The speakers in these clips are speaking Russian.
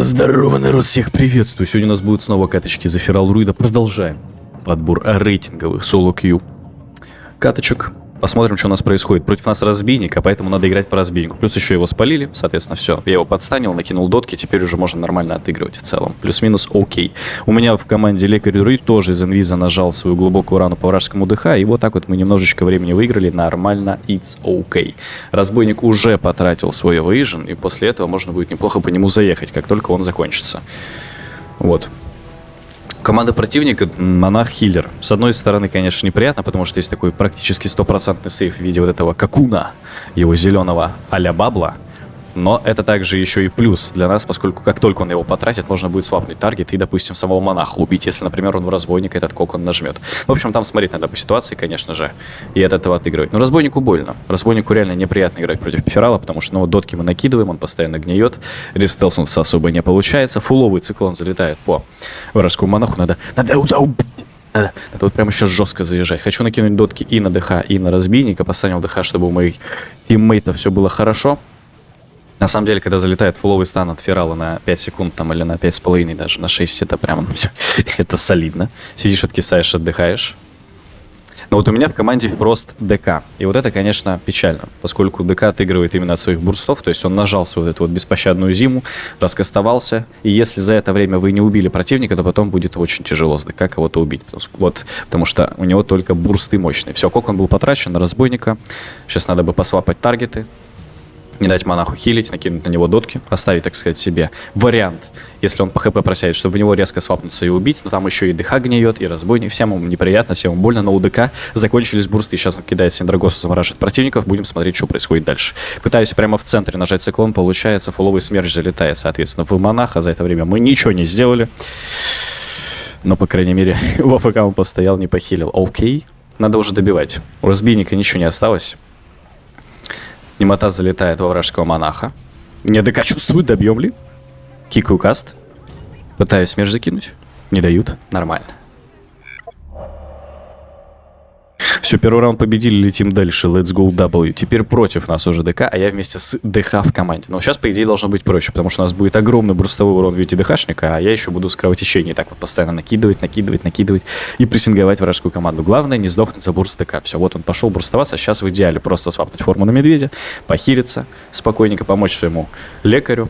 Здорово, народ, всех приветствую. Сегодня у нас будут снова каточки за Ферал Руида. Продолжаем подбор рейтинговых соло-кью каточек. Посмотрим, что у нас происходит. Против нас разбийник, а поэтому надо играть по разбийнику. Плюс еще его спалили, соответственно, все. Я его подстанил, накинул дотки, теперь уже можно нормально отыгрывать в целом. Плюс-минус окей. У меня в команде Лекарь Руид тоже из инвиза нажал свою глубокую рану по вражескому ДХ, и вот так вот мы немножечко времени выиграли. Нормально, it's okay. Разбойник уже потратил свой эвейжн, и после этого можно будет неплохо по нему заехать, как только он закончится. Вот. Команда противника — монах-хиллер. С одной стороны, конечно, неприятно, потому что есть такой практически стопроцентный сейф в виде вот этого Какуна, его зеленого а-ля бабла. Но это также еще и плюс для нас, поскольку как только он его потратит, можно будет свапнуть таргет и, допустим, самого монаха убить, если, например, он в разбойника этот кокон нажмет. В общем, там смотреть надо по ситуации, конечно же, и от этого отыгрывать. Но разбойнику больно. Разбойнику реально неприятно играть против Ферала, потому что, ну, вот дотки мы накидываем, он постоянно гниет, рестелснуться особо не получается, фуловый циклон залетает по вражескому монаху, надо убить. Надо вот прямо сейчас жестко заезжать. Хочу накинуть дотки и на ДХ, и на разбийника, поставил ДХ, чтобы у моих тиммейтов все было хорошо. На самом деле, когда залетает фуловый стан от Ферала на 5 секунд там, или на 5,5, даже на 6, это прямо, ну, все, это солидно. Сидишь, откисаешь, отдыхаешь. Но вот у меня в команде Фрост ДК. И вот это, конечно, печально, поскольку ДК отыгрывает именно от своих бурстов, то есть он нажал свою вот эту вот беспощадную зиму, раскастовался, и если за это время вы не убили противника, то потом будет очень тяжело с ДК кого-то убить, потому что у него только бурсты мощные. Все, кокон был потрачен на разбойника, сейчас надо бы посвапать таргеты, не дать монаху хилить, накинуть на него дотки, оставить, так сказать, себе вариант, если он по хп просядет, чтобы в него резко свапнуться и убить, но там еще и ДХ гниет, и разбойник, всем ему неприятно, всем ему больно, но у ДК закончились бурсты, сейчас он кидает Синдрагосу, замораживает противников, будем смотреть, что происходит дальше. Пытаюсь прямо в центре нажать циклон, получается, фуловый смерч залетает, соответственно, в монаха, за это время мы ничего не сделали, но, по крайней мере, в АФК он постоял, не похилил. Окей, надо уже добивать, у разбийника ничего не осталось. Немота залетает во вражеского монаха. Меня ДК чувствует, добьем ли? Кикаю каст. Пытаюсь смерч закинуть. Не дают. Нормально. Все, первый раунд победили, летим дальше. Let's go W. Теперь против нас уже ДК, а я вместе с ДХ в команде. Но сейчас, по идее, должно быть проще, потому что у нас будет огромный бурстовой урон в виде ДХшника, а я еще буду с кровотечением так вот постоянно накидывать и прессинговать вражескую команду. Главное, не сдохнуть за бурст ДК. Все, вот он пошел бурстоваться, а сейчас в идеале просто свапнуть форму на медведя, похилиться, спокойненько помочь своему лекарю.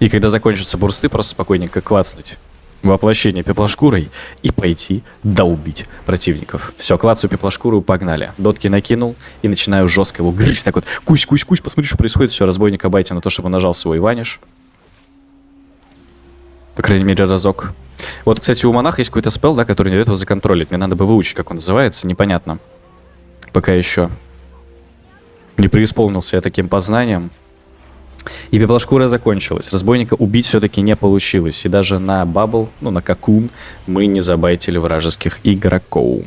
И когда закончатся бурсты, просто спокойненько клацнуть воплощение пеплошкурой и пойти доубить противников. Все, клацаю пеплошкуру, погнали. Дотки накинул и начинаю жестко его грызть. Так вот, кусь, посмотри, что происходит. Все, разбойника байтим на то, чтобы нажал свой ваниш. По крайней мере, разок. Вот, кстати, у монаха есть какой-то спелл, да, который не дает его законтролить. Мне надо бы выучить, как он называется, непонятно. Пока еще не преисполнился я таким познанием. И пеплошкура закончилась. Разбойника убить все-таки не получилось. И даже на бабл, ну на какун, мы не забайтили вражеских игроков.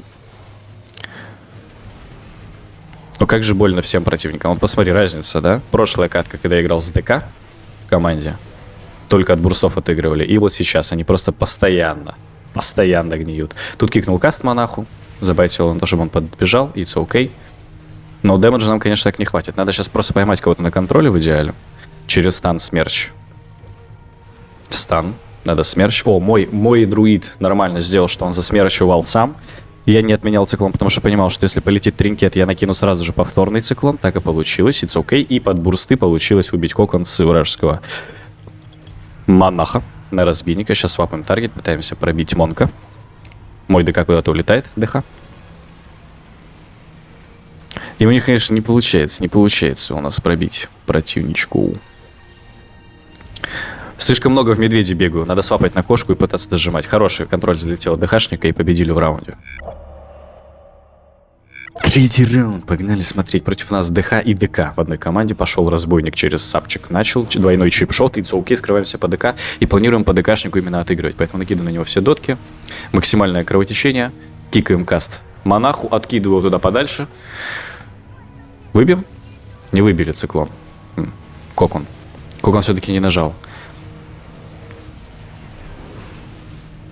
Но как же больно всем противникам. Вот посмотри, разница, да? Прошлая катка, когда я играл с ДК в команде, только от бурстов отыгрывали. И вот сейчас они просто постоянно гниют. Тут кикнул каст монаху, забайтил он то, чтобы он подбежал, и it's okay. Но дэмэджа нам, конечно, так не хватит. Надо сейчас просто поймать кого-то на контроле в идеале. Через стан смерч. Стан. Надо смерч. О, мой друид нормально сделал, что он засмерчивал сам. Я не отменял циклон, потому что понимал, что если полетит тринкет, я накину сразу же повторный циклон. Так и получилось. It's okay. И под бурсты получилось убить кокон с вражеского монаха на разбийника. Сейчас свапаем таргет, пытаемся пробить монка. Мой ДК куда-то улетает. ДХ. И у них, конечно, не получается у нас пробить противничку. Слишком много в медведе бегаю. Надо свапать на кошку и пытаться дожимать. Хороший контроль залетел от ДХшника и победили в раунде. Третий раунд. Погнали смотреть. Против нас ДХ и ДК. В одной команде пошел разбойник через сапчик. Начал двойной чипшот. И окей, скрываемся по ДК. И планируем по ДКшнику именно отыгрывать. Поэтому накидываю на него все дотки. Максимальное кровотечение. Кикаем каст монаху. Откидываю его туда подальше. Выбьем? Не выбили циклон. Кокон. Кокон все-таки не нажал.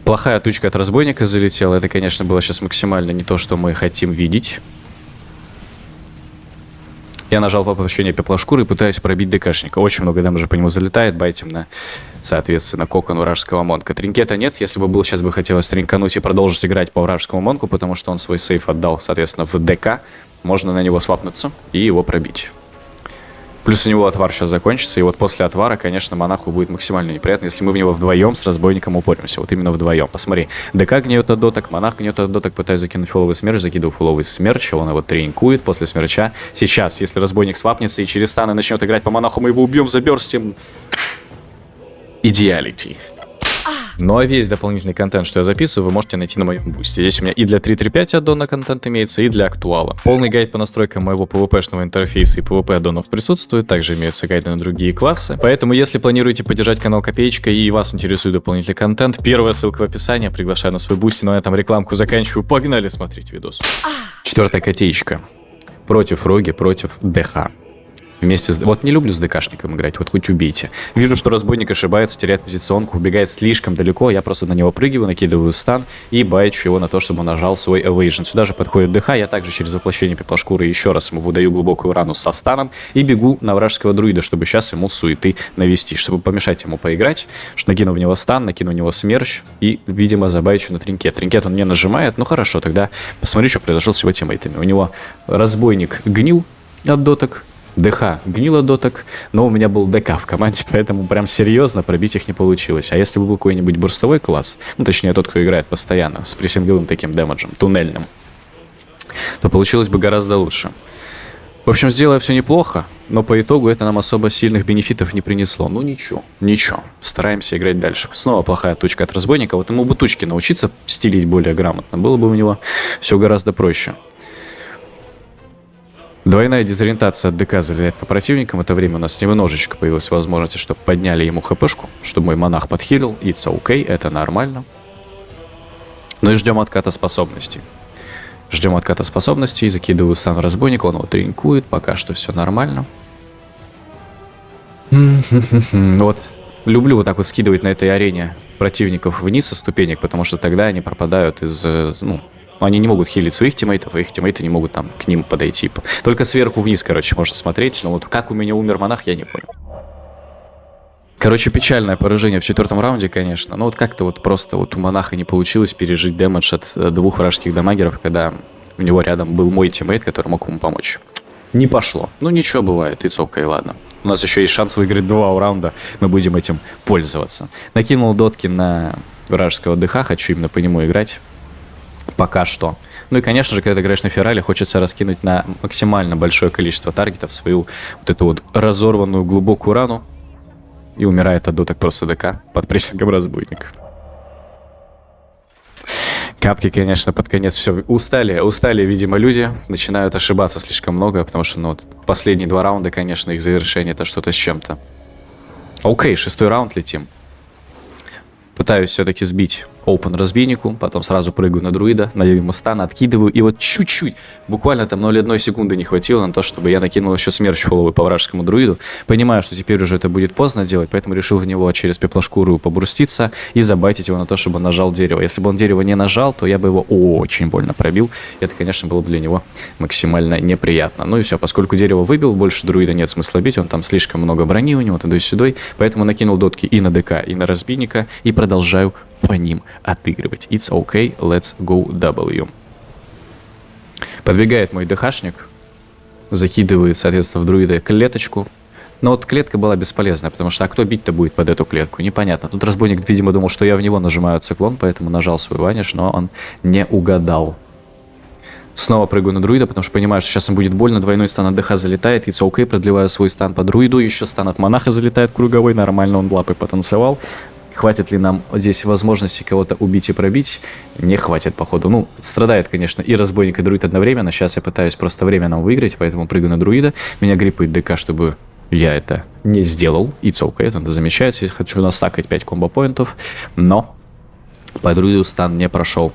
Плохая тучка от разбойника залетела. Это, конечно, было сейчас максимально не то, что мы хотим видеть. Я нажал по поглощению пеплошкуры и пытаюсь пробить ДКшника. Очень много дэмэджа по нему залетает, байтим на, соответственно, кокон вражеского монка. Тринкета нет, если бы был, сейчас бы хотелось тринкануть и продолжить играть по вражескому монку, потому что он свой сейф отдал, соответственно, в ДК. Можно на него свапнуться и его пробить. Плюс у него отвар сейчас закончится, и вот после отвара, конечно, монаху будет максимально неприятно, если мы в него вдвоем с разбойником упоримся. Вот именно вдвоем. Посмотри, ДК гнет от доток, монах гнет от доток, пытаюсь закинуть фуловый смерч, закидываю фуловый смерч, он его тренькует после смерча. Сейчас, если разбойник свапнется и через станы начнет играть по монаху, мы его убьем, заберстим. Идеалити. Ну а весь дополнительный контент, что я записываю, вы можете найти на моем бусте. Здесь у меня и для 3.3.5 аддона контент имеется, и для актуала. Полный гайд по настройкам моего PvP-шного интерфейса и PvP аддонов присутствует. Также имеются гайды на другие классы. Поэтому, если планируете поддержать канал копеечкой и вас интересует дополнительный контент, первая ссылка в описании. Приглашаю на свой бусти. Но на этом рекламку заканчиваю. Погнали смотреть видос. Четвертая котеечка. Против Роги, против ДХ. Вместе с... Вот не люблю с ДКшником играть, вот хоть убейте. Вижу, что разбойник ошибается, теряет позиционку, убегает слишком далеко, я просто на него прыгиваю, накидываю стан и байтчу его на то, чтобы он нажал свой эвейжн. Сюда же подходит ДХ, я также через воплощение пеплошкуры еще раз ему выдаю глубокую рану со станом и бегу на вражеского друида, чтобы сейчас ему суеты навести, чтобы помешать ему поиграть, что накину в него стан, накину в него смерч и, видимо, забайчу на тринкет. Тринкет он не нажимает, ну хорошо, тогда посмотри, что произошло с его тиммейтами. У него разбойник гнил от доток, ДХ гнило доток, но у меня был ДК в команде, поэтому прям серьезно пробить их не получилось. А если бы был какой-нибудь бурстовой класс, ну точнее тот, кто играет постоянно, с прессинговым таким дэмэджем, туннельным, то получилось бы гораздо лучше. В общем, сделаю все неплохо, но по итогу это нам особо сильных бенефитов не принесло. Ну ничего, ничего, стараемся играть дальше. Снова плохая тучка от разбойника, вот ему бы тучки научиться стилить более грамотно, было бы у него все гораздо проще. Двойная дезориентация от ДК залетает по противникам. В это время у нас немножечко появилась возможность, чтобы подняли ему хпшку, чтобы мой монах подхилил. It's okay, это нормально. Ну и ждем отката способностей. Ждем отката способностей, закидываю стан разбойника, он его тренькует, пока что все нормально. Вот. Люблю вот так вот скидывать на этой арене противников вниз со ступенек, потому что тогда они пропадают из... ну, они не могут хилить своих тиммейтов, а их тиммейты не могут там к ним подойти. Только сверху вниз, короче, можно смотреть. Но вот как у меня умер монах, я не понял. Короче, печальное поражение в четвертом раунде, конечно. Но вот как-то вот просто вот у монаха не получилось пережить дэмэдж от двух вражеских дамагеров, когда у него рядом был мой тиммейт, который мог ему помочь. Не пошло. Ну ничего, бывает, it's okay, ладно. У нас еще есть шанс выиграть 2 раунда, мы будем этим пользоваться. Накинул дотки на вражеского ДХ, хочу именно по нему играть. Пока что. Ну и, конечно же, когда ты играешь на Феррале, хочется раскинуть на максимально большое количество таргетов свою вот эту вот разорванную глубокую рану. И умирает от доток просто ДК под прессингом разбойника. Катки, конечно, под конец все устали, видимо, люди. Начинают ошибаться слишком много, потому что, ну, вот, последние 2 раунда, конечно, их завершение это что-то с чем-то. Окей, 6-й раунд летим. Пытаюсь все-таки сбить open разбийнику, потом сразу прыгаю на друида, надаю ему стан, откидываю, и вот чуть-чуть, буквально там 0,1 секунды не хватило на то, чтобы я накинул еще смерч фуловый по вражескому друиду. Понимаю, что теперь уже это будет поздно делать, поэтому решил в него через пеплошкуру побурститься и забайтить его на то, чтобы он нажал дерево. Если бы он дерево не нажал, то я бы его очень больно пробил. Это, конечно, было бы для него максимально неприятно. Ну и все, поскольку дерево выбил, больше друида нет смысла бить, он там слишком много брони у него, туда-сюда, поэтому накинул дотки и на ДК, и на разбийника, и продолжаю по ним отыгрывать. It's okay, let's go W. Подбегает мой ДХшник, закидывает, соответственно, в друида клеточку. Но вот клетка была бесполезная, потому что а кто бить-то будет под эту клетку? Непонятно. Тут разбойник, видимо, думал, что я в него нажимаю циклон, поэтому нажал свой ваниш, но он не угадал. Снова прыгаю на друида, потому что понимаю, что сейчас им будет больно. Двойной стан от ДХ залетает, it's okay, продлеваю свой стан по друиду. Еще стан от монаха залетает круговой, нормально он лапой потанцевал. Хватит ли нам здесь возможности кого-то убить и пробить? Не хватит, походу. Ну, страдает, конечно, и разбойник, и друид одновременно. Сейчас я пытаюсь просто время нам выиграть, поэтому прыгаю на друида. Меня гриппает ДК, чтобы я это не сделал. It's okay, это замечается. Я хочу настакать 5 комбо-поинтов, но по друиду стан не прошел.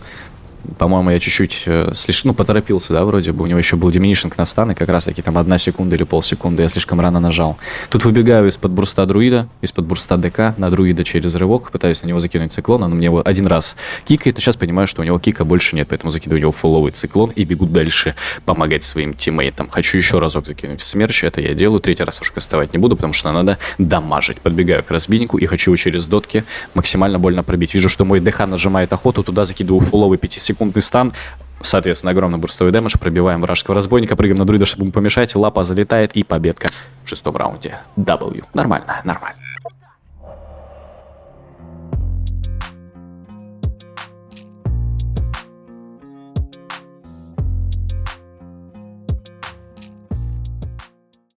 По-моему, я чуть-чуть слишком, ну, поторопился, да, вроде бы. У него еще был диминишинг на стан, и как раз-таки там 1 секунда или полсекунды я слишком рано нажал. Тут выбегаю из-под бурста друида, из-под бурста ДК на друида через рывок, пытаюсь на него закинуть циклон, он мне его 1 раз кикает, но сейчас понимаю, что у него кика больше нет, поэтому закидываю его фулловый циклон и бегу дальше помогать своим тиммейтам. Хочу еще разок закинуть в смерч, это я делаю, 3-й раз уж кастовать не буду, потому что надо дамажить. Подбегаю к разбийнику и хочу его через дотки максимально больно пробить. Вижу, что мой ДХ нажимает охоту, туда закидываю фулловый 5-секундный стан, соответственно, огромный бурстовый дэмэдж, пробиваем вражеского разбойника, прыгаем на друида, чтобы ему помешать, лапа залетает и победка в 6-м раунде. W. Нормально, нормально.